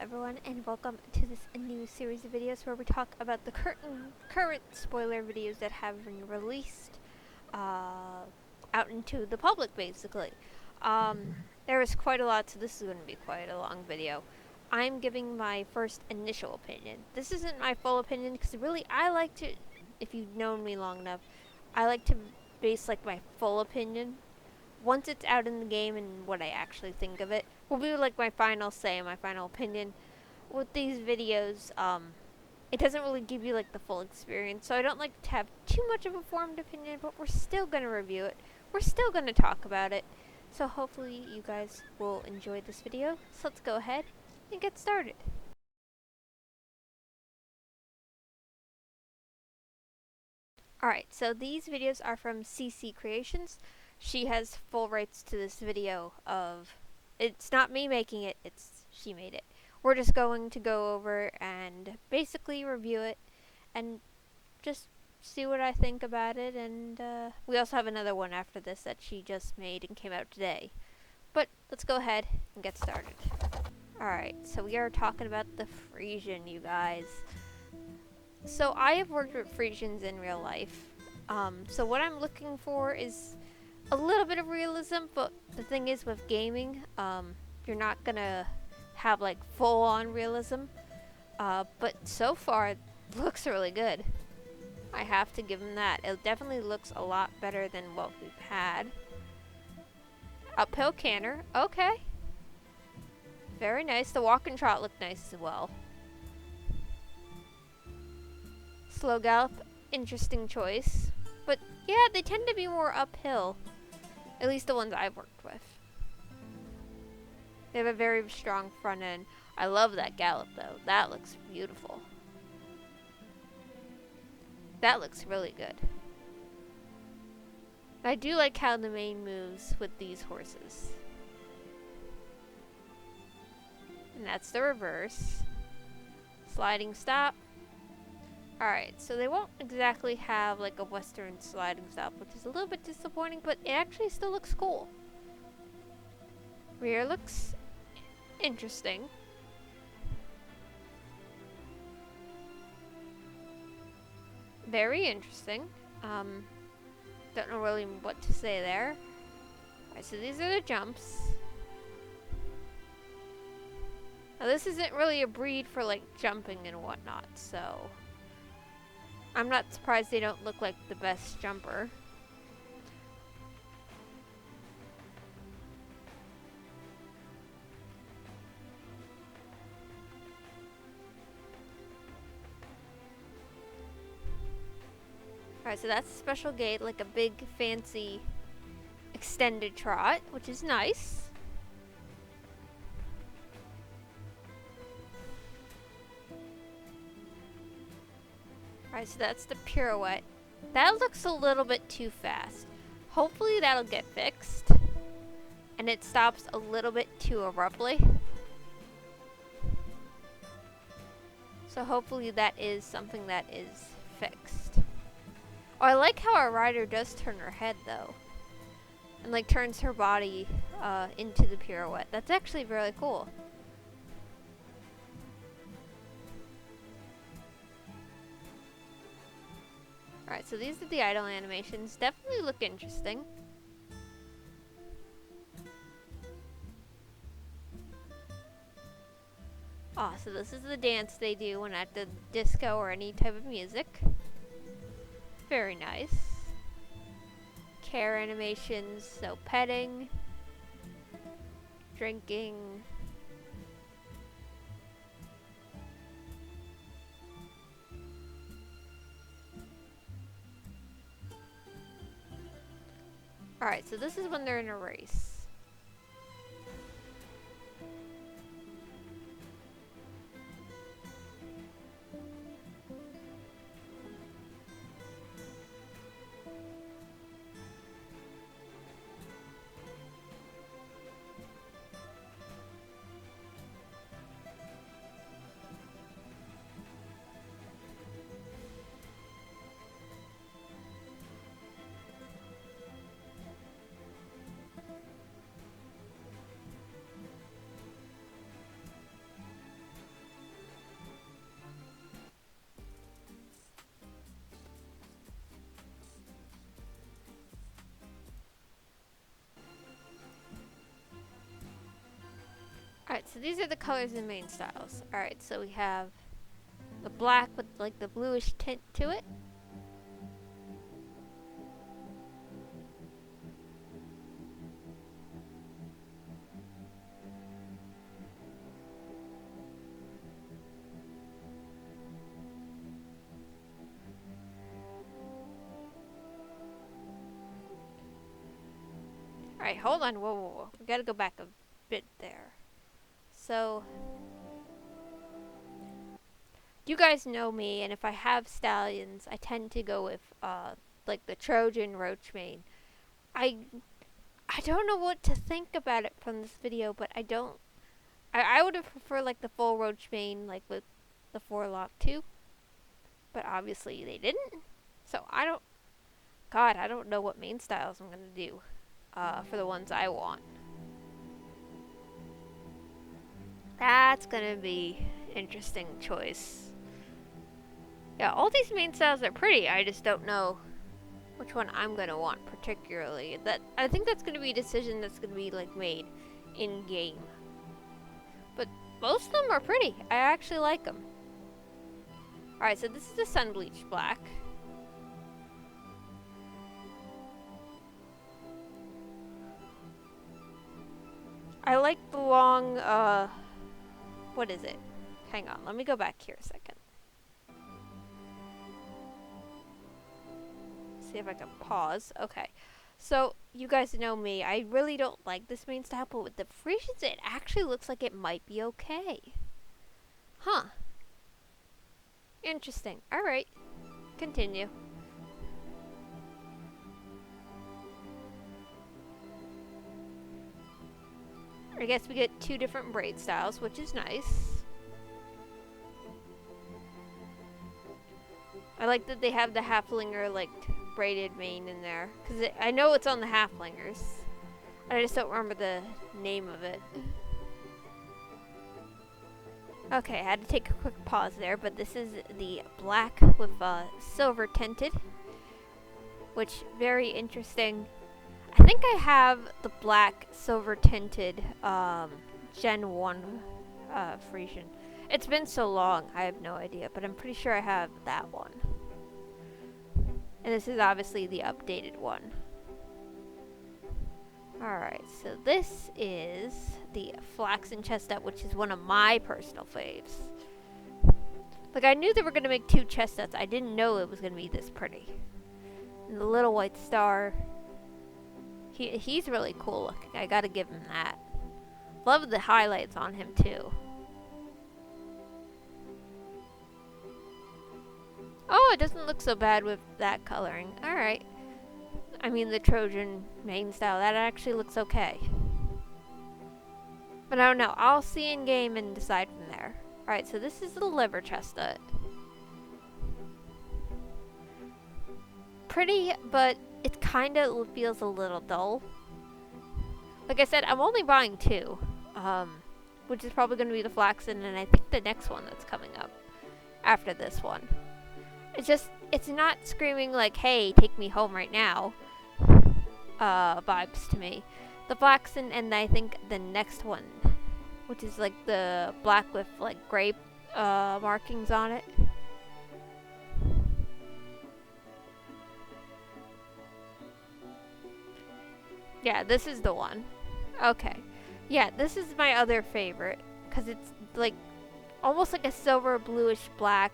everyone, and welcome to this new series of videos where we talk about the current spoiler videos that have been released out into the public, basically. There is quite a lot, so this is going to be quite a long video. I'm giving my first initial opinion. This isn't my full opinion, because really, I like to, if you've known me long enough, I like to base like my full opinion once it's out in the game and what I actually think of it. Will be like my final say, my final opinion. With these videos, it doesn't really give you like the full experience, so I don't like to have too much of a formed opinion, but we're still gonna review it. We're still gonna talk about it. So hopefully you guys will enjoy this video. So let's go ahead and get started. Alright, so these videos are from CC Creations. She has full rights to this video of, it's not me making it, she made it. We're just going to go over and basically review it and just see what I think about it, and we also have another one after this that she just made and came out today. But let's go ahead and get started. Alright, so we are talking about the Friesian, you guys. So I have worked with Friesians in real life. So what I'm looking for is a little bit of realism, but the thing is with gaming, you're not gonna have like full-on realism. But so far, it looks really good. I have to give them that. It definitely looks a lot better than what we've had. Uphill canter, okay. Very nice. The walk and trot looked nice as well. Slow gallop, interesting choice. But yeah, they tend to be more uphill. At least the ones I've worked with. They have a very strong front end. I love that gallop though. That looks beautiful. That looks really good. I do like how the main moves with these horses. And that's the reverse. Sliding stop. Alright, so they won't exactly have like a western sliding stop, which is a little bit disappointing, but it actually still looks cool. Rear looks interesting. Very interesting. Don't know really what to say there. Alright, so these are the jumps. Now this isn't really a breed for like jumping and whatnot, so I'm not surprised they don't look like the best jumper. Alright, so that's a special gait, like a big fancy extended trot, which is nice. Alright, so that's the pirouette. That looks a little bit too fast. Hopefully that'll get fixed. And it stops a little bit too abruptly. So hopefully that is something that is fixed. Oh, I like how our rider does turn her head though. And like turns her body into the pirouette. That's actually really cool. Alright, so these are the idle animations. Definitely look interesting. Oh, so this is the dance they do when at the disco or any type of music. Very nice. Care animations, so petting, drinking. Alright, so this is when they're in a race. so these are the colors and main styles. Alright, so we have the black with like the bluish tint to it. Alright, hold on. Whoa. We gotta go back a bit there. So, you guys know me, and if I have stallions, I tend to go with, like the Trojan roach mane. I don't know what to think about it from this video, but I would have preferred, like, the full roach mane, like, with the forelock too. But obviously they didn't. So, I don't know what mane styles I'm gonna do. For the ones I want. That's gonna be interesting choice. Yeah, all these mane styles are pretty. I just don't know which one I'm gonna want particularly. I think that's gonna be a decision that's gonna be like made in game. But most of them are pretty. I actually like them. All right, so this is the sun bleached black. I like the long, what is it? Hang on, let me go back here a second. See if I can pause. Okay. So, you guys know me. I really don't like this mane style, but with the Friesians, it actually looks like it might be okay. Huh. Interesting. Alright. Continue. I guess we get two different braid styles, which is nice. I like that they have the halflinger, like, braided mane in there. Because I know it's on the halflingers. I just don't remember the name of it. Okay, I had to take a quick pause there, but this is the black with silver tinted. Which, very interesting. I think I have the black silver tinted Gen 1 Friesian. It's been so long, I have no idea, but I'm pretty sure I have that one. And this is obviously the updated one. Alright, so this is the flaxen chestnut, which is one of my personal faves. Like, I knew they were going to make two chestnuts. I didn't know it was going to be this pretty. And the little white star. He's really cool looking. I gotta give him that. Love the highlights on him too. Oh, it doesn't look so bad with that coloring. Alright. I mean the Trojan mane style. That actually looks okay. But I don't know. I'll see in game and decide from there. Alright, so this is the liver chestnut. Pretty, but it kind of feels a little dull. Like I said, I'm only buying two. Which is probably going to be the flaxen and I think the next one that's coming up after this one. It's not screaming like, hey, take me home right now, vibes to me. The flaxen and I think the next one, which is like the black with like grape markings on it. Yeah, this is the one. Okay. Yeah, this is my other favorite. Because it's like almost like a silver bluish black.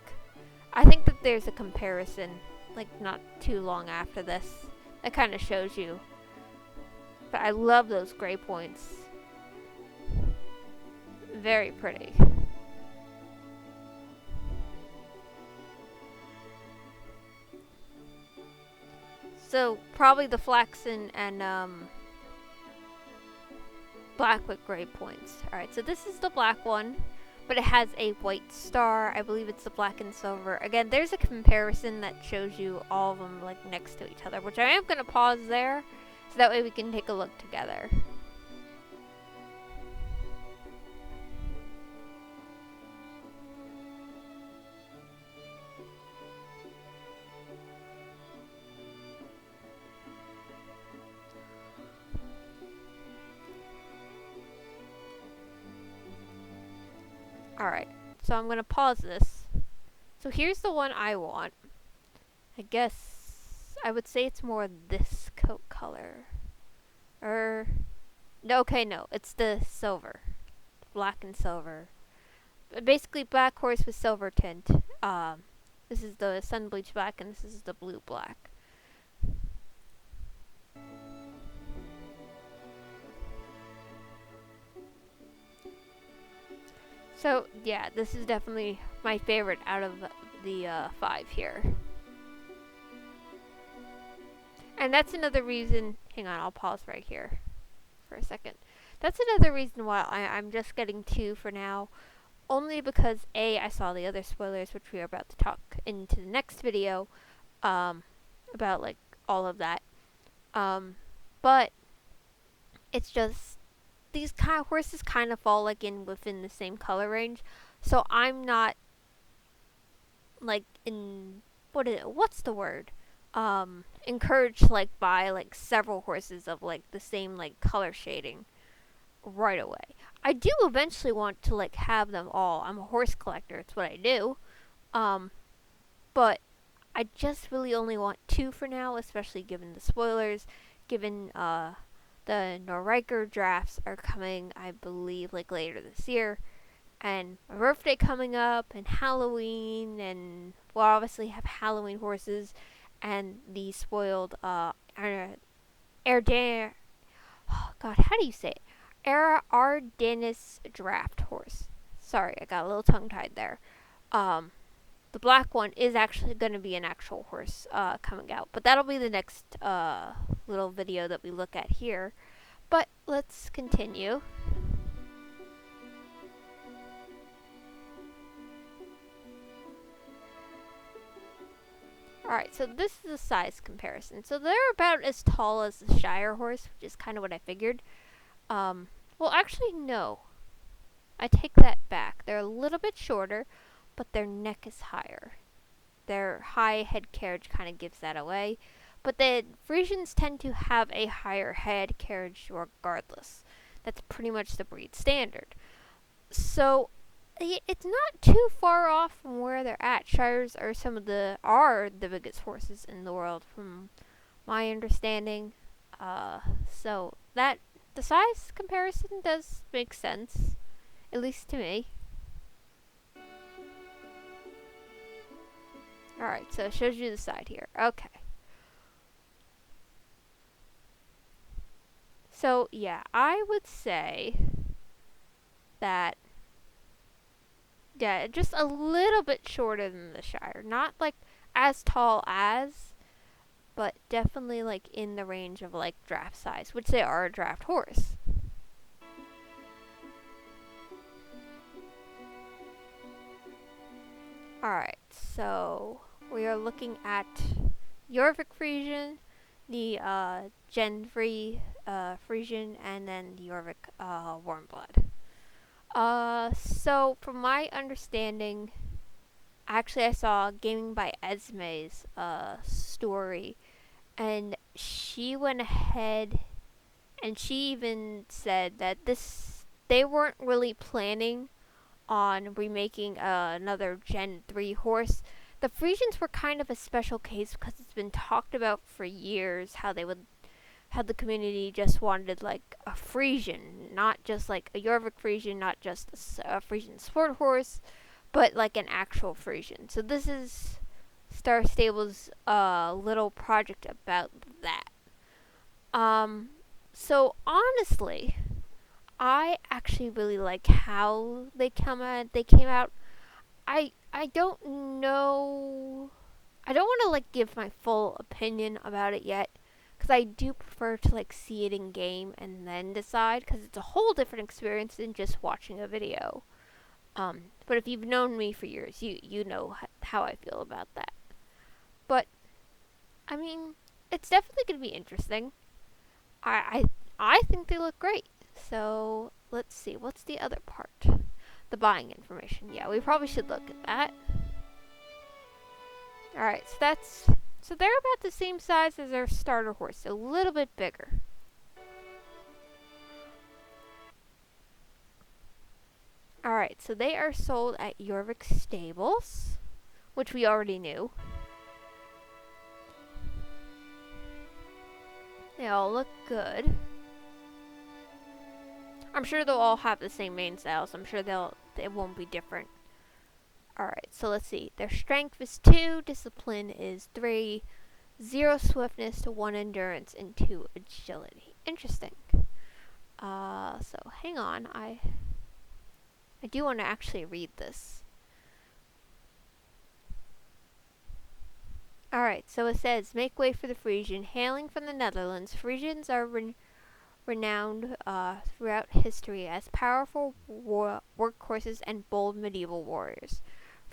I think that there's a comparison. Like not too long after this. That kind of shows you. But I love those gray points. Very pretty. So probably the flaxen and black with gray points. Alright, so this is the black one, but it has a white star. I believe it's the black and silver. Again, there's a comparison that shows you all of them like next to each other, which I am going to pause there, so that way we can take a look together. so I'm gonna pause this. So here's the one I want. I guess I would say it's more this coat color. Okay, no, it's the silver. Black and silver. Basically black horse with silver tint. This is the sun bleached black and this is the blue black. So yeah, this is definitely my favorite out of the 5 here. And that's another reason, hang on, I'll pause right here for a second. That's another reason why I'm just getting 2 for now. Only because A, I saw the other spoilers, which we are about to talk into the next video, about like all of that. But it's just, these kind of horses kind of fall like within the same color range. So I'm not like what's the word? Encouraged like by like several horses of like the same like color shading right away. I do eventually want to like have them all. I'm a horse collector, it's what I do. But I just really only want 2 for now, especially given the spoilers, given the Norriker drafts are coming, I believe, like later this year. And my birthday coming up, and Halloween, and we'll obviously have Halloween horses, and the spoiled Ardennes. Oh God, how do you say it? Ardennes draft horse. Sorry, I got a little tongue-tied there. The black one is actually going to be an actual horse coming out, but that'll be the next little video that we look at here. But let's continue. Alright, so this is a size comparison. So they're about as tall as the Shire horse, which is kind of what I figured. Well, actually, no. I take that back. They're a little bit shorter, but their neck is higher. Their high head carriage kind of gives that away. But the Friesians tend to have a higher head carriage regardless. That's pretty much the breed standard. So it's not too far off from where they're at. Shires are the biggest horses in the world, from my understanding. So that the size comparison does make sense, at least to me. Alright, so it shows you the side here. Okay. So, yeah, I would say that, yeah, just a little bit shorter than the Shire. Not, like, as tall as, but definitely, like, in the range of, like, draft size, which they are a draft horse. Alright, so we are looking at Jorvik Friesian, the Gen 3 Friesian, and then the Jorvik Warmblood. So from my understanding, actually I saw Gaming by Esme's story, and she went ahead and she even said that they weren't really planning on remaking another Gen 3 horse. The Friesians were kind of a special case because it's been talked about for years how the community just wanted like a Friesian, not just like a Jorvik Friesian, not just a Friesian sport horse, but like an actual Friesian. So this is Star Stable's little project about that. So honestly, I actually really like how they came out. I don't know. I don't want to like give my full opinion about it yet, because I do prefer to like see it in game and then decide, because it's a whole different experience than just watching a video. But if you've known me for years, you know how I feel about that. But I mean, it's definitely going to be interesting. I think they look great. So let's see, what's the other part? The buying information. Yeah, we probably should look at that. Alright, so they're about the same size as our starter horse, a little bit bigger. Alright, so they are sold at Jorvik Stables, which we already knew. They all look good. I'm sure they'll all have the same main styles. I'm sure it won't be different. Alright, so let's see. Their strength is 2, discipline is 3, 0 swiftness to 1 endurance, and 2 agility. Interesting. So hang on. I do want to actually read this. Alright, so it says, make way for the Friesian. Hailing from the Netherlands, Friesians are renowned throughout history as powerful workhorses and bold medieval warriors.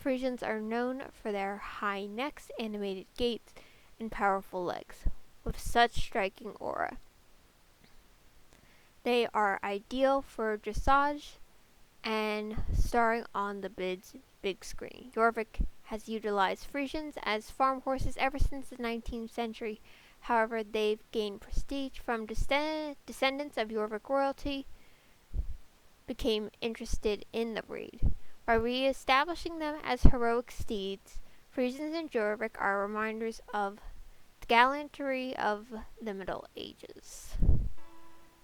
Friesians are known for their high necks, animated gaits, and powerful legs, with such striking aura. They are ideal for dressage and starring on the big screen. Jorvik has utilized Friesians as farm horses ever since the 19th century. However, they've gained prestige from descendants of Jorvik royalty, became interested in the breed. By re-establishing them as heroic steeds, Friesians and Jorvik are reminders of the gallantry of the Middle Ages.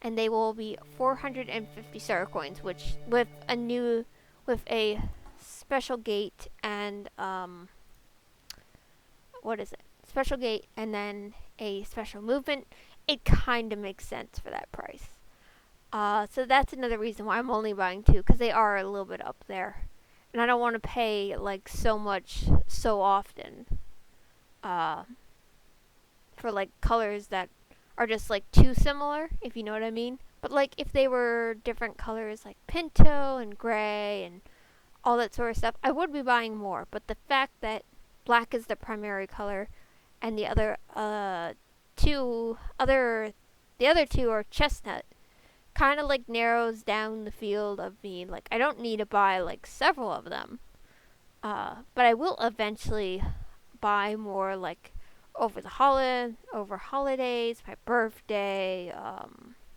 And they will be 450 star coins, which with a special gate and special gate and then a special movement, it kind of makes sense for that price. So that's another reason why I'm only buying 2, because they are a little bit up there, and I don't want to pay like so much so often for like colors that are just like too similar, if you know what I mean. But like if they were different colors like pinto and gray and all that sort of stuff, I would be buying more. But the fact that black is the primary color and the other two are chestnut kind of like narrows down the field of me. Like I don't need to buy like several of them. But I will eventually buy more like over holidays, my birthday,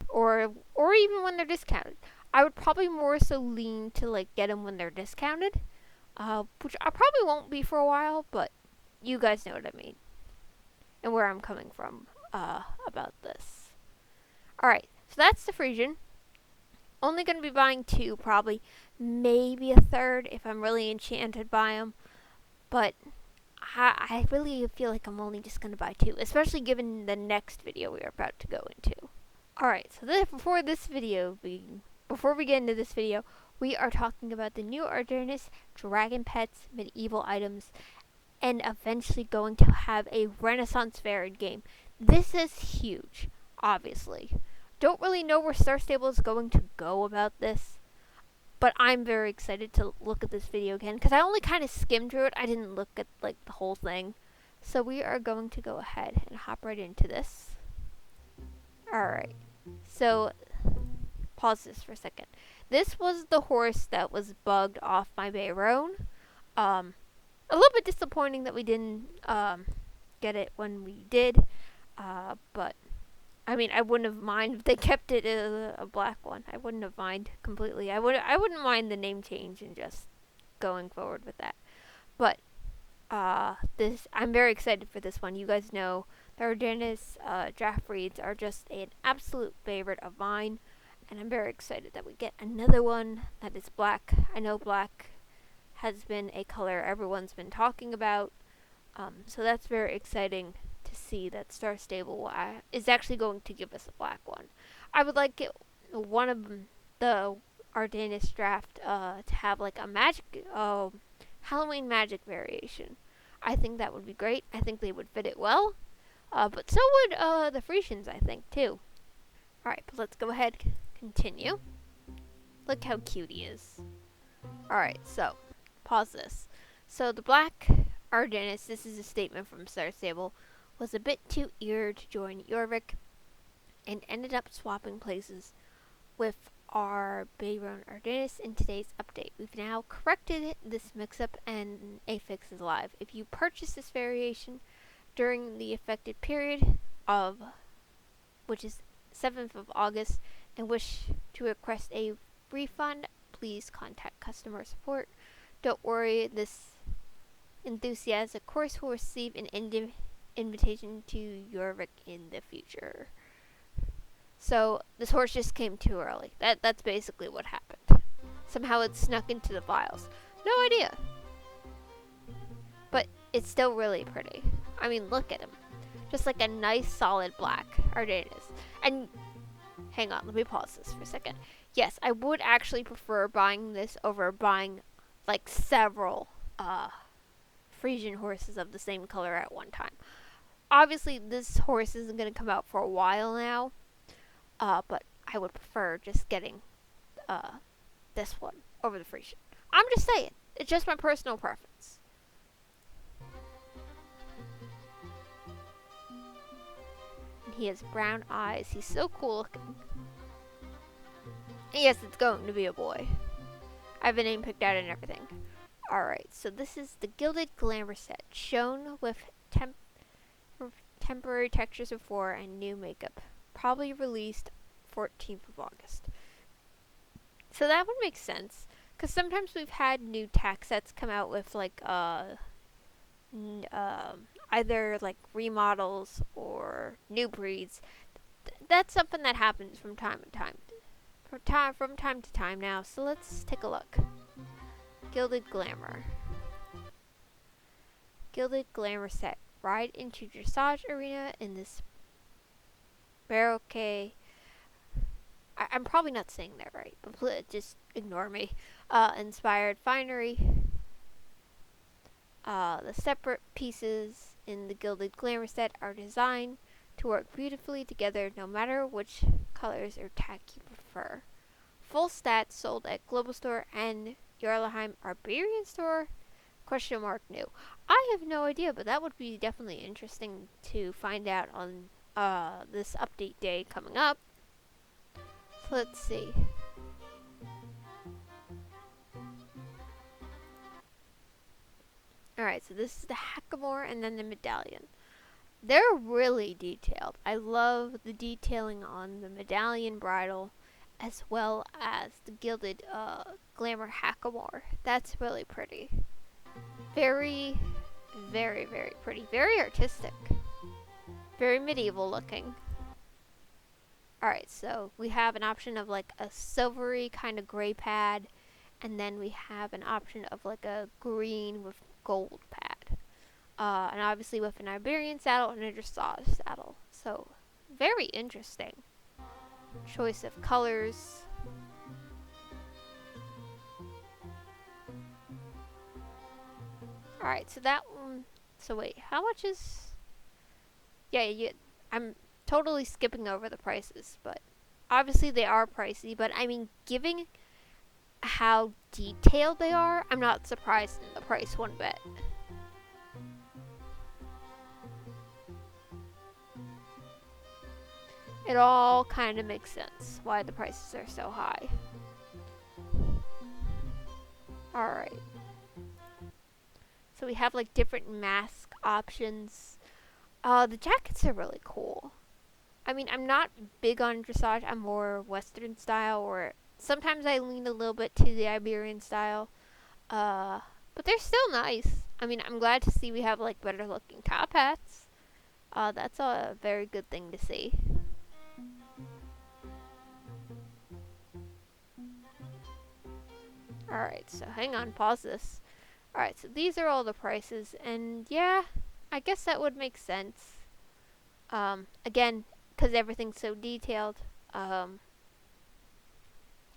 or even when they're discounted. I would probably more so lean to like get them when they're discounted, which I probably won't be for a while, but you guys know what I mean and where I'm coming from about this. Alright, so that's the Friesian. Only going to be buying 2, probably, maybe a third if I'm really enchanted by them, but I really feel like I'm only just going to buy 2, especially given the next video we are about to go into. Alright, so before we get into this video, we are talking about the new Ardennes dragon pets, medieval items, and eventually going to have a Renaissance varied game. This is huge, obviously. Don't really know where Star Stable is going to go about this, but I'm very excited to look at this video again, because I only kind of skimmed through it. I didn't look at like the whole thing. So we are going to go ahead and hop right into this. Alright, so pause this for a second. This was the horse that was bugged off my Bayron. A little bit disappointing that we didn't get it when we did, but I mean, I wouldn't have minded if they kept it a black one. I wouldn't have minded completely. I wouldn't mind the name change and just going forward with that. But I'm very excited for this one. You guys know the Ardennes draft breeds are just an absolute favorite of mine, and I'm very excited that we get another one that is black. I know black has been a color everyone's been talking about, so that's very exciting to see that Star Stable is actually going to give us a black one. I would like one of the Ardennes draft to have like a magic Halloween magic variation. I think that would be great. I think they would fit it well, but so would the Friesians, I think, too. Alright, but let's go ahead continue. Look how cute he is. Alright, so pause this. So the black Ardennes, this is a statement from Star Stable, was a bit too eager to join Jorvik and ended up swapping places with our Bayron Ardennes in today's update. We've now corrected this mix-up and a fix is live. If you purchase this variation during the affected period of, which is 7th of August, and wish to request a refund, please contact customer support. Don't worry, this enthusiastic horse will receive an invitation to Jorvik in the future. So this horse just came too early. That's basically what happened. Somehow it snuck into the files. No idea. But it's still really pretty. I mean, look at him. Just like a nice solid black Ardennes. And hang on, let me pause this for a second. Yes, I would actually prefer buying this over buying like several Friesian horses of the same color at one time. Obviously, this horse isn't going to come out for a while now, but I would prefer just getting this one over the Friesian. I'm just saying, it's just my personal preference. And he has brown eyes. He's so cool looking. And yes, it's going to be a boy. I have a name picked out and everything. Alright, so this is the Gilded Glamour set, shown with temporary textures of 4 and new makeup. Probably released 14th of August. So that would make sense, because sometimes we've had new tack sets come out with like either like remodels or new breeds. That's something that happens from time to time now. So let's take a look. Gilded Glamour. Gilded Glamour set. Ride into dressage arena in this baroque. I'm probably not saying that right, but just ignore me. Inspired finery. The separate pieces in the Gilded Glamour set are designed to work beautifully together no matter which colors or tack you prefer. Full stats sold at Global Store and Jarlheim Arborian Store? Question mark new. I have no idea, but that would be definitely interesting to find out on this update day coming up. So let's see. Alright, so this is the hackamore and then the medallion. They're really detailed. I love the detailing on the medallion bridle as well as the Gilded Glamour hackamore. That's really pretty. Very, very, very pretty. Very artistic. Very medieval looking. Alright, so we have an option of like a silvery kind of gray pad, and then we have an option of like a green with gold pad. And obviously with an Iberian saddle and a dressage saddle. So, very interesting. Choice of colors. Alright, so that one. So wait, how much is. Yeah, I'm totally skipping over the prices, but obviously they are pricey. But I mean, given how detailed they are, I'm not surprised in the price one bit. It all kind of makes sense why the prices are so high. Alright. So we have like different mask options. The jackets are really cool. I mean, I'm not big on dressage. I'm more Western style, or sometimes I lean a little bit to the Iberian style. But they're still nice. I mean, I'm glad to see we have like better looking top hats. That's a very good thing to see. Alright, so hang on, pause this. Alright, so these are all the prices, and yeah, I guess that would make sense. Again, because everything's so detailed,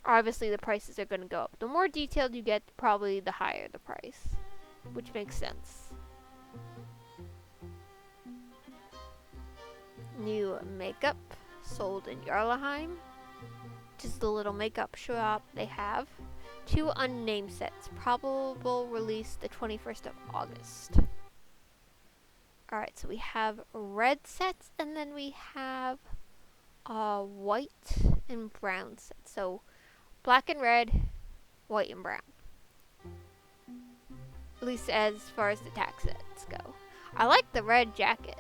obviously the prices are going to go up. The more detailed you get, probably the higher the price, which makes sense. New makeup sold in Jarlheim. Just the little makeup shop they have. 2 unnamed sets, probable release the 21st of August. Alright, so we have red sets, and then we have white and brown sets. So black and red, white and brown. At least as far as the tack sets go. I like the red jacket.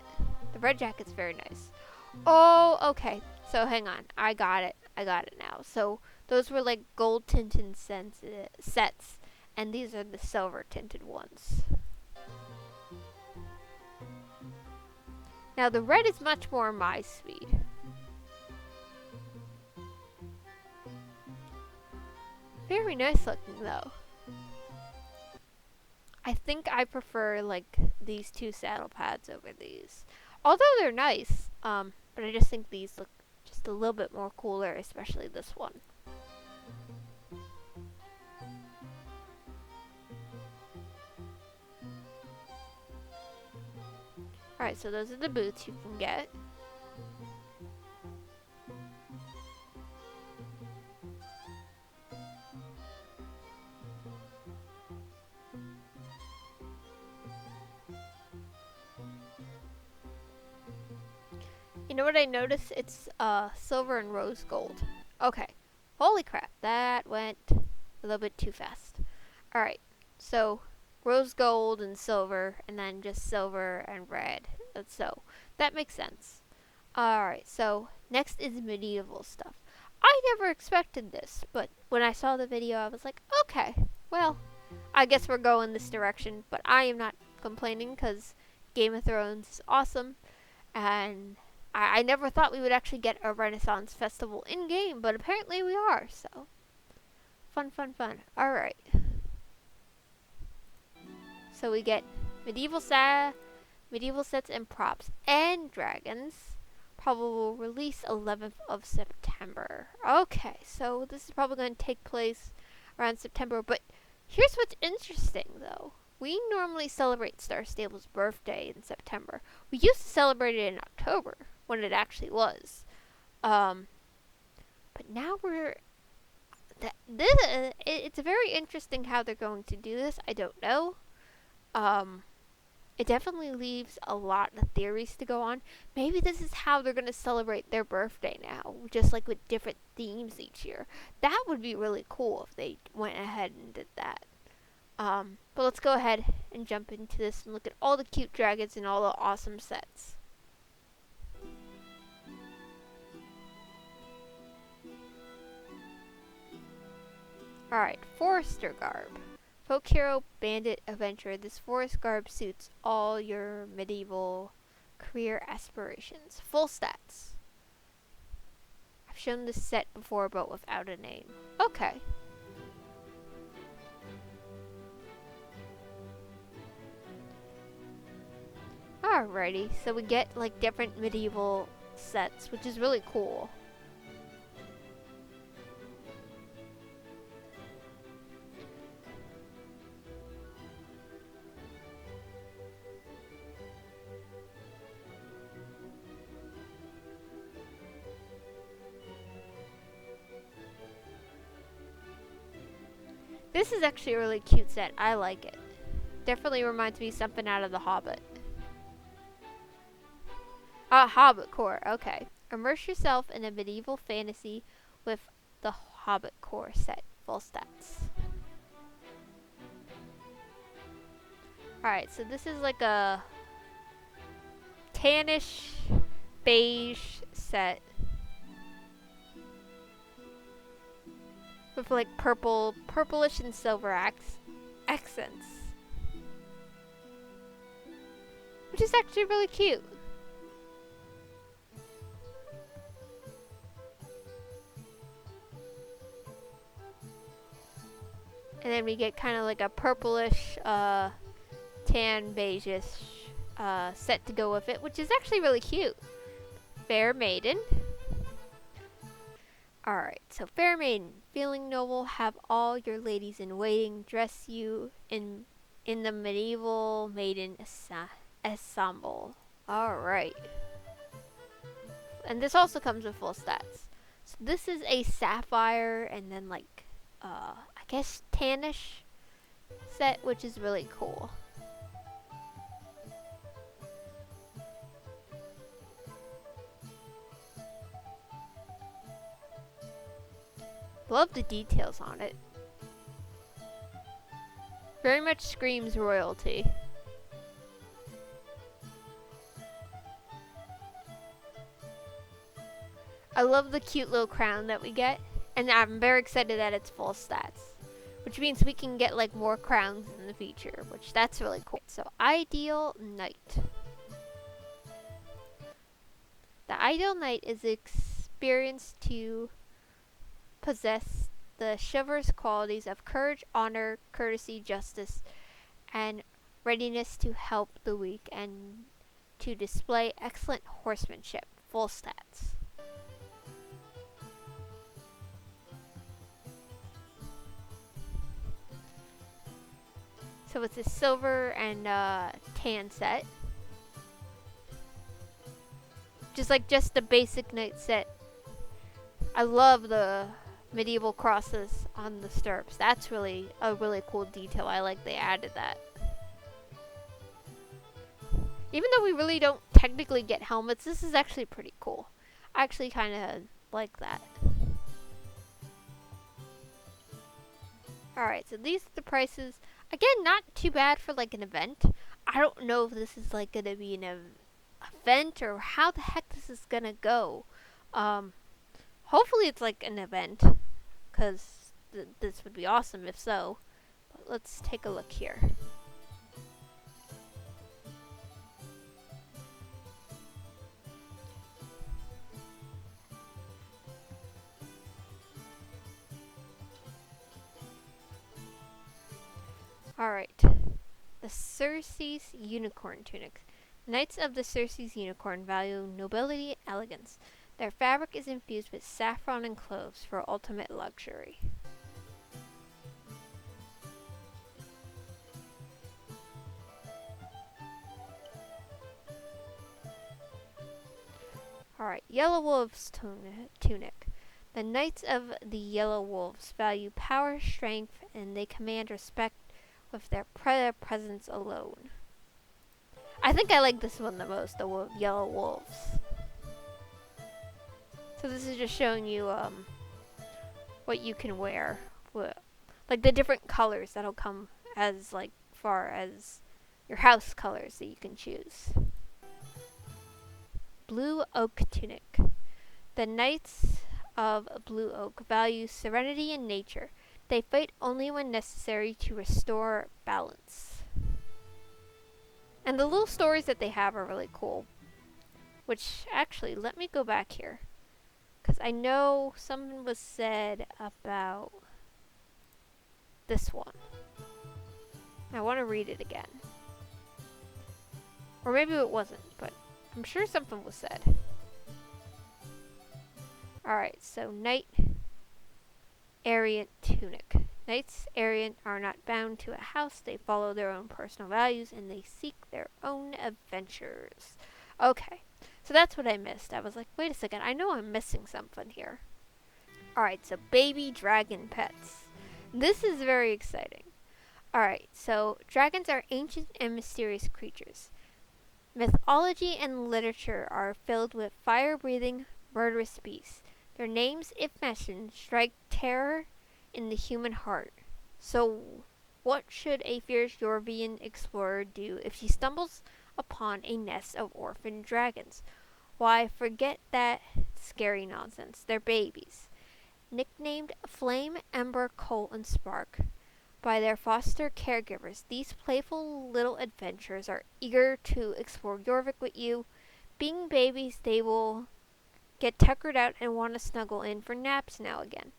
The red jacket's very nice. Oh, okay. So hang on. I got it now. So Those were like gold tinted sets, and these are the silver tinted ones. Now the red is much more my speed. Very nice looking though. I think I prefer like these two saddle pads over these. Although they're nice, but I just think these look just a little bit more cooler, especially this one. Alright, so those are the boots you can get. You know what I noticed? It's silver and rose gold. Okay. Holy crap, that went a little bit too fast. Alright, so rose gold and silver, and then just silver and red. So that makes sense. Alright, so next is medieval stuff. I never expected this, but when I saw the video, I was like, okay, well, I guess we're going this direction, but I am not complaining because Game of Thrones is awesome, and I never thought we would actually get a Renaissance festival in-game, but apparently we are, so fun, fun, fun. Alright. So we get medieval sets and props and dragons. Probable release 11th of September. Okay, so this is probably going to take place around September, but here's what's interesting though. We normally celebrate Star Stable's birthday in September. We used to celebrate it in October, when it actually was. But now it's very interesting how they're going to do this. I don't know. It definitely leaves a lot of theories to go on. Maybe this is how they're going to celebrate their birthday now, just like with different themes each year. That would be really cool if they went ahead and did that. But let's go ahead and jump into this and look at all the cute dragons and all the awesome sets. Alright, Forester garb. Folk hero, bandit, adventurer. This forest garb suits all your medieval career aspirations. Full stats. I've shown this set before, but without a name. Okay. Alrighty, so we get like different medieval sets, which is really cool. This is actually a really cute set. I like it. Definitely reminds me of something out of The Hobbit. Hobbit core. Okay. Immerse yourself in a medieval fantasy with the Hobbit core set. Full stats. Alright, so this is like a tannish beige set. With like purplish and silver accents. Which is actually really cute. And then we get kind of like a purplish, tan beige-ish set to go with it, which is actually really cute. Fair maiden. Alright, so fair maiden. Feeling noble, have all your ladies in waiting dress you in the medieval maiden ensemble. Alright. And this also comes with full stats. So this is a sapphire and then like, I guess tannish set, which is really cool. Love the details on it. Very much screams royalty. I love the cute little crown that we get. And I'm very excited that it's full stats, which means we can get like more crowns in the future, which that's really cool. So ideal knight. The ideal knight is experienced to possess the chivalrous qualities of courage, honor, courtesy, justice, and readiness to help the weak, and to display excellent horsemanship. Full stats. So it's a silver and tan set. Just the basic knight set. I love the medieval crosses on the stirrups. That's really a really cool detail. I like they added that. Even though we really don't technically get helmets, this is actually pretty cool. I actually kind of like that. Alright, so these are the prices. Again, not too bad for like an event. I don't know if this is like going to be an event or how the heck this is going to go. Hopefully it's like an event, because this would be awesome if so. But let's take a look here. Alright, the Secerts Unicorn Tunic. Knights of the Secerts Unicorn value nobility and elegance. Their fabric is infused with saffron and cloves for ultimate luxury. Alright, Yellow Wolves Tunic. The Knights of the Yellow Wolves value power, strength, and they command respect with their presence alone. I think I like this one the most, the Yellow Wolves. So this is just showing you what you can wear. Like the different colors that'll come as like far as your house colors that you can choose. Blue Oak Tunic. The Knights of Blue Oak value serenity and nature. They fight only when necessary to restore balance. And the little stories that they have are really cool. Which, actually, let me go back here. Because I know something was said about this one. I want to read it again. Or maybe it wasn't, but I'm sure something was said. Alright, so Knight Arient Tunic. Knights Arient are not bound to a house. They follow their own personal values and they seek their own adventures. Okay, so that's what I missed. I was like, wait a second, I know I'm missing something here. Alright, so baby dragon pets. This is very exciting. Alright, so dragons are ancient and mysterious creatures. Mythology and literature are filled with fire-breathing, murderous beasts. Their names, if mentioned, strike terror in the human heart. So, what should a fierce Yorvian explorer do if she stumbles upon a nest of orphan dragons? Why, forget that scary nonsense. They're babies. Nicknamed Flame, Ember, Coal, and Spark by their foster caregivers, these playful little adventurers are eager to explore Jorvik with you. Being babies, they will get tuckered out and want to snuggle in for naps now again.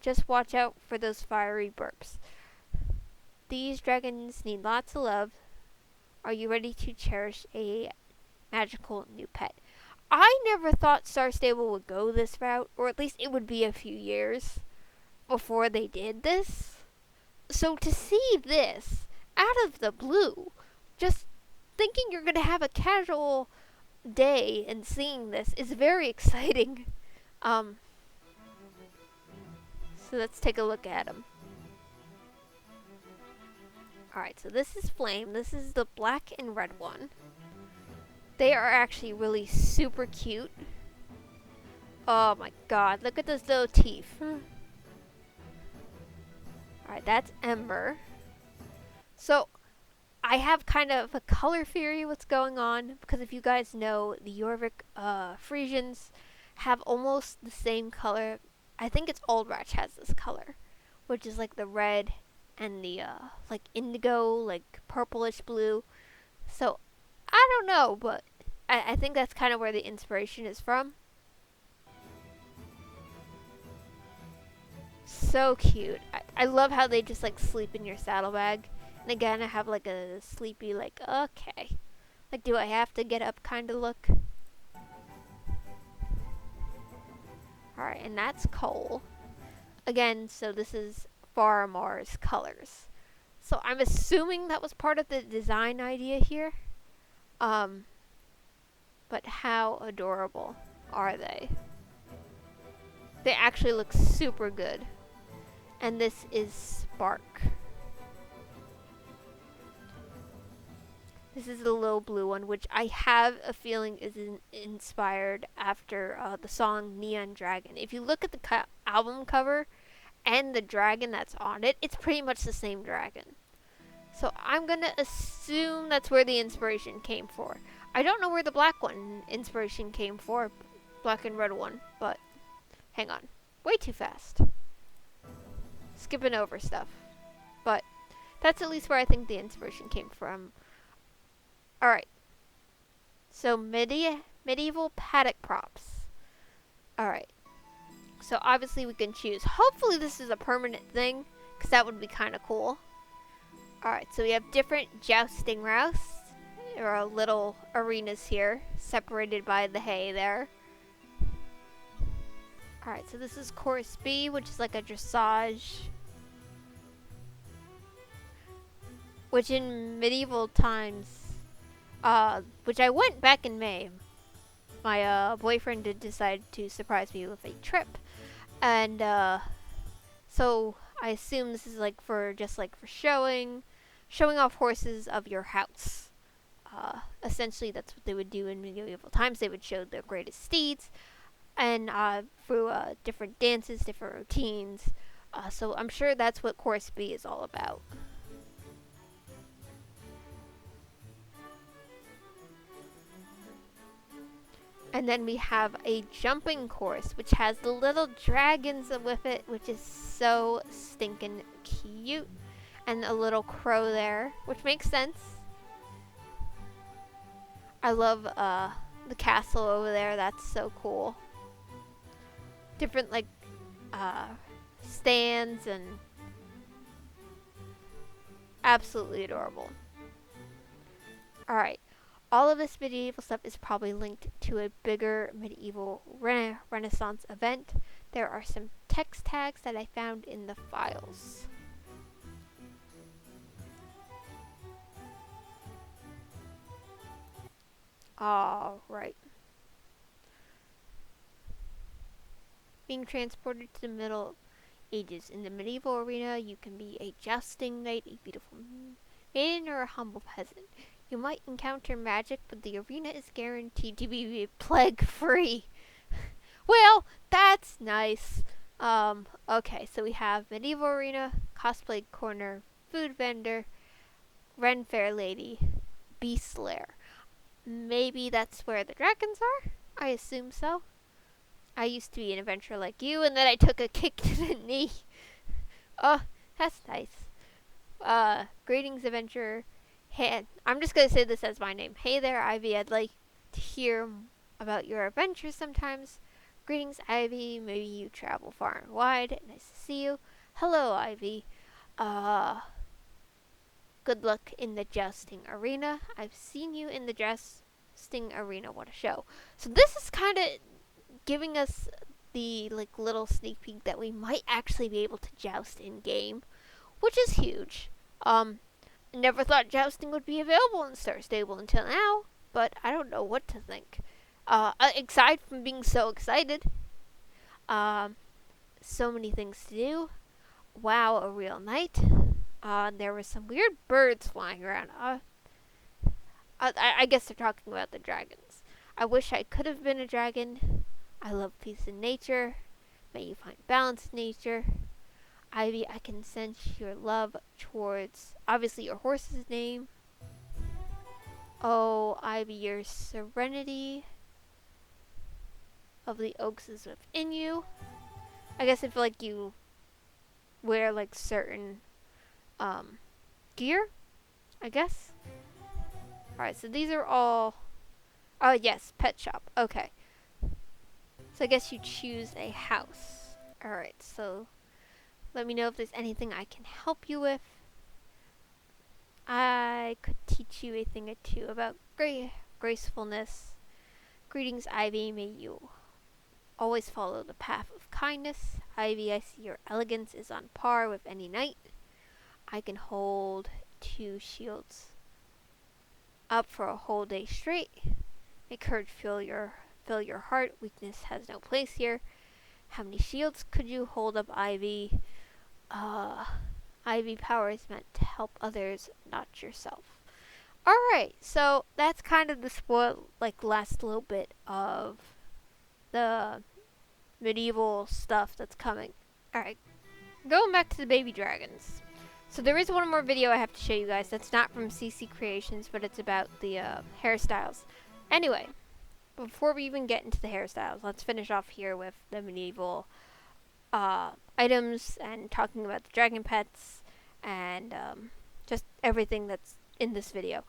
Just watch out for those fiery burps. These dragons need lots of love. Are you ready to cherish a magical new pet? I never thought Star Stable would go this route, or at least it would be a few years before they did this. So to see this out of the blue, just thinking you're going to have a casual day and seeing this is very exciting. So let's take a look at them. Alright, so this is Flame. This is the black and red one. They are actually really super cute. Oh my god, look at those little teeth. Alright, that's Ember. So, I have kind of a color theory what's going on, because if you guys know, the Jorvik Friesians have almost the same color I think it's Old Ratch has this color, which is like the red and the like indigo, like purplish blue. So I don't know, but I think that's kind of where the inspiration is from. So cute. I love how they just like sleep in your saddlebag. And again, I have like a sleepy, like, okay. Like, do I have to get up kind of look? Alright, and that's Cole. Again, so this is Faramar's colors. So I'm assuming that was part of the design idea here. But how adorable are they? They actually look super good. And this is Spark. This is the little blue one, which I have a feeling is inspired after the song Neon Dragon. If you look at the album cover and the dragon that's on it, it's pretty much the same dragon. So I'm going to assume that's where the inspiration came for. I don't know where the black one inspiration came for, black and red one, but hang on. Way too fast. Skipping over stuff. But that's at least where I think the inspiration came from. Alright. So medieval paddock props. Alright. So obviously we can choose. Hopefully this is a permanent thing, because that would be kind of cool. Alright, so we have different jousting routes. There are little arenas here, separated by the hay there. Alright, so this is Course B, which is like a dressage. Which in medieval times, which I went back in May. My boyfriend did decide to surprise me with a trip. And so I assume this is like for showing off horses of your house. Essentially, that's what they would do in medieval times. They would show their greatest steeds, and through different dances, different routines. So I'm sure that's what Course B is all about. And then we have a jumping course, which has the little dragons with it, which is so stinking cute. And a little crow there, which makes sense. I love the castle over there. That's so cool. Different like stands and absolutely adorable. Alright. All of this medieval stuff is probably linked to a bigger medieval Renaissance event. There are some text tags that I found in the files. Alright. Being transported to the Middle Ages. In the medieval arena, you can be a jousting knight, a beautiful maiden, or a humble peasant. You might encounter magic, but the arena is guaranteed to be plague-free. Well, that's nice. Okay, so we have medieval arena, cosplay corner, food vendor, Ren Fair lady, beast lair. Maybe that's where the dragons are? I assume so. I used to be an adventurer like you, and then I took a kick to the knee. Oh, that's nice. Greetings, adventurer. Hey, I'm just going to say this as my name. Hey there, Ivy. I'd like to hear about your adventures sometimes. Greetings, Ivy. Maybe you travel far and wide. Nice to see you. Hello, Ivy. Good luck in the jousting arena. I've seen you in the jousting arena. What a show. So this is kind of giving us the like little sneak peek that we might actually be able to joust in game, which is huge. Never thought jousting would be available in Star Stable until now, but I don't know what to think. Aside from being so excited, so many things to do. Wow, a real knight. There were some weird birds flying around. I guess they're talking about the dragons. I wish I could have been a dragon. I love peace in nature. May you find balance in nature. Ivy, I can sense your love towards, obviously, your horse's name. Oh, Ivy, your serenity of the oaks is within you. I guess if like you wear like certain gear, I guess. Alright, so these are all, oh yes, pet shop, okay. So I guess you choose a house. Alright, so let me know if there's anything I can help you with. I could teach you a thing or two about gracefulness. Greetings, Ivy, may you always follow the path of kindness. Ivy, I see your elegance is on par with any knight. I can hold 2 shields up for a whole day straight. May courage fill your heart. Weakness has no place here. How many shields could you hold up, Ivy? Ivy power is meant to help others, not yourself. Alright, so that's kind of the spoil, like, last little bit of the medieval stuff that's coming. Alright, going back to the baby dragons. So there is one more video I have to show you guys that's not from CC Creations, but it's about the hairstyles. Anyway, before we even get into the hairstyles, let's finish off here with the medieval items and talking about the dragon pets and just everything that's in this video.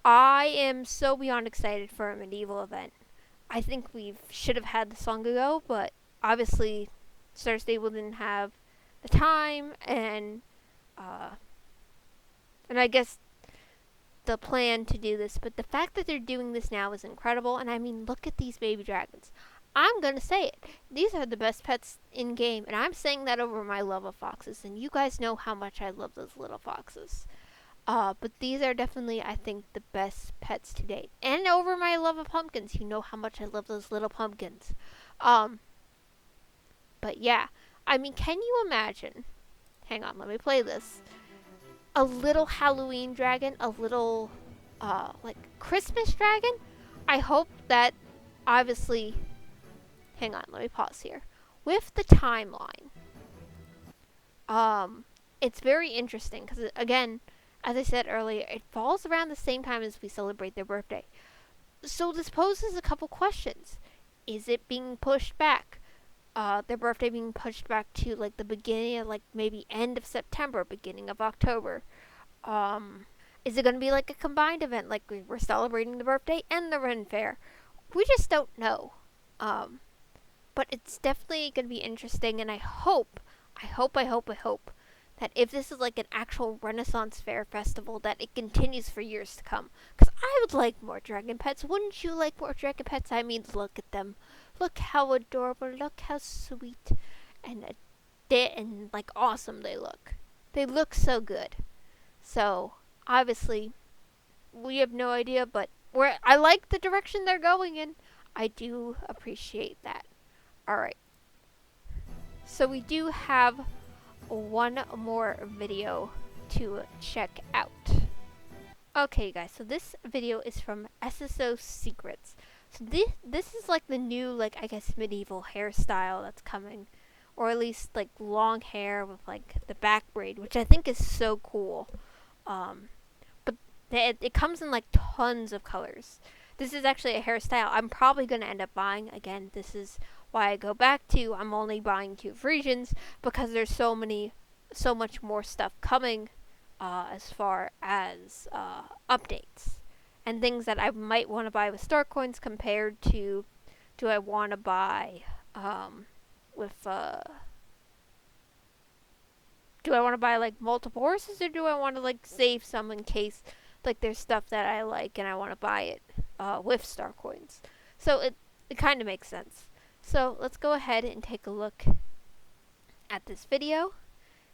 I am so beyond excited for a medieval event. I think we should have had this long ago, but obviously Star Stable didn't have the time and I guess the plan to do this, but the fact that they're doing this now is incredible. And I mean, look at these baby dragons. I'm gonna say it, these are the best pets in game, and I'm saying that over my love of foxes, and you guys know how much I love those little foxes. But these are definitely, I think, the best pets to date. And over my love of pumpkins, you know how much I love those little pumpkins. But yeah, I mean, can you imagine, hang on, let me play this, a little Halloween dragon, a little, like, Christmas dragon? I hope that, obviously, hang on, let me pause here. With the timeline, it's very interesting, because, again, as I said earlier, it falls around the same time as we celebrate their birthday. So this poses a couple questions. Is it being pushed back? Their birthday being pushed back to like the beginning of like maybe end of September, beginning of October. Is it going to be like a combined event, like we're celebrating the birthday and the Ren Fair? We just don't know. But it's definitely going to be interesting, and I hope that if this is like an actual Renaissance Fair festival, that it continues for years to come. Because I would like more dragon pets. Wouldn't you like more dragon pets? I mean, look at them. Look how adorable. Look how sweet and like awesome they look. They look so good. So obviously, we have no idea, but I like the direction they're going in. I do appreciate that. All right. So we do have one more video to check out. Okay guys, so this video is from SSO Secerts. So this is like the new, like, I guess medieval hairstyle that's coming, or at least like long hair with like the back braid, which I think is so cool. But it comes in like tons of colors. This is actually a hairstyle I'm probably going to end up buying. Again, this is why I go back to I'm only buying 2 Friesians, because there's so much more stuff coming as far as updates and things that I might want to buy with star coins compared to do I want to buy with do I want to buy like multiple horses, or do I want to like save some in case like there's stuff that I like and I want to buy it with star coins. So it kind of makes sense. So let's go ahead and take a look at this video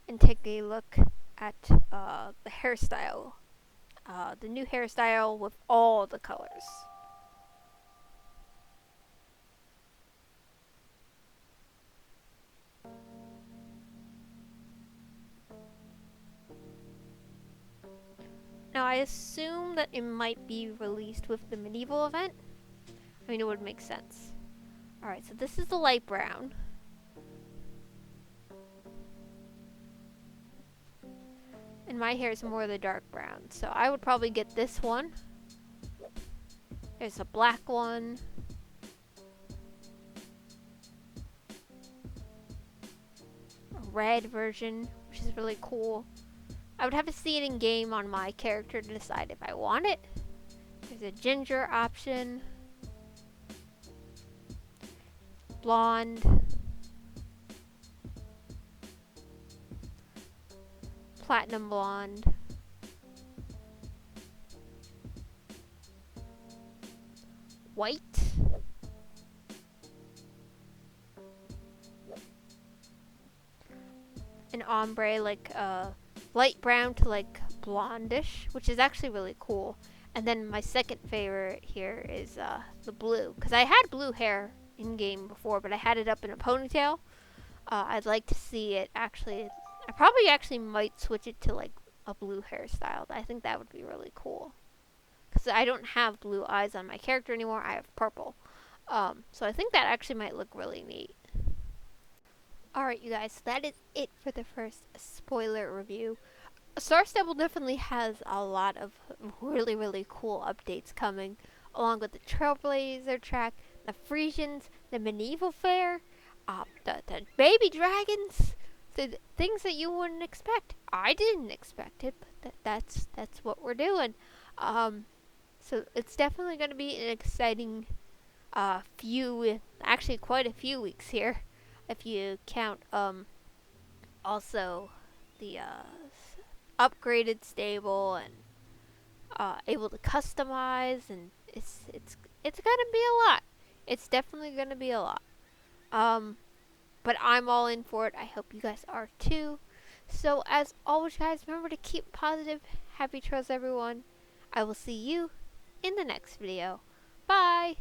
and take a look at the hairstyle, the new hairstyle with all the colors. Now I assume that it might be released with the medieval event. I mean, it would make sense. Alright, so this is the light brown. And my hair is more the dark brown, so I would probably get this one. There's a black one. red version, which is really cool. I would have to see it in game on my character to decide if I want it. There's a ginger option, blonde, platinum blonde, white, an ombre, like light brown to like blondish, which is actually really cool. And then my second favorite here is the blue, because I had blue hair in game before, but I had it up in a ponytail. I'd like to see it actually. I probably actually might switch it to like a blue hairstyle. I think that would be really cool, because I don't have blue eyes on my character anymore. I have purple. So I think that actually might look really neat. Alright, you guys, so that is it for the first spoiler review. Star Stable definitely has a lot of really, really cool updates coming, along with the Trailblazer track, the Friesians, the medieval fair, the baby dragons, the things that you wouldn't expect. I didn't expect it, but that's what we're doing. So it's definitely going to be an exciting actually quite a few weeks here, if you count also the upgraded stable and able to customize, and it's gonna be a lot. It's definitely gonna be a lot. But I'm all in for it. I hope you guys are too. So as always, guys, remember to keep positive. Happy trails, everyone. I will see you in the next video. Bye.